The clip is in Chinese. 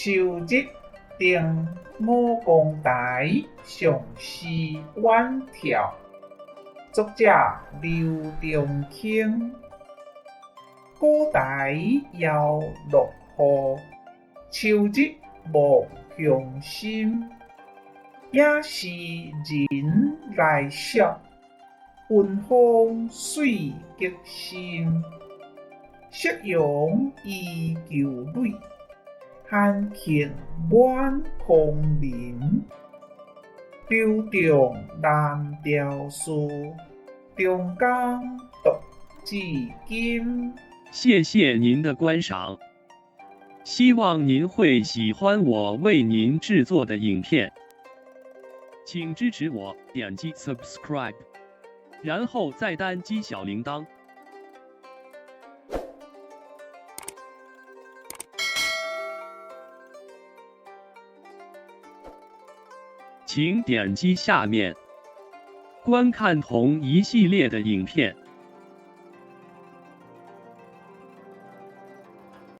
秋日登武功台，上诗远眺。作者刘仲卿。古台摇落雨，秋日暮乡心。也是人来惜，温风水极深。夕阳依旧美，闲客满空林。流动蓝调树，中间独至今。谢谢您的观赏，希望您会喜欢我为您制作的影片。请支持我，点击 subscribe， 然后再单击小铃铛。请点击下面观看同一系列的影片。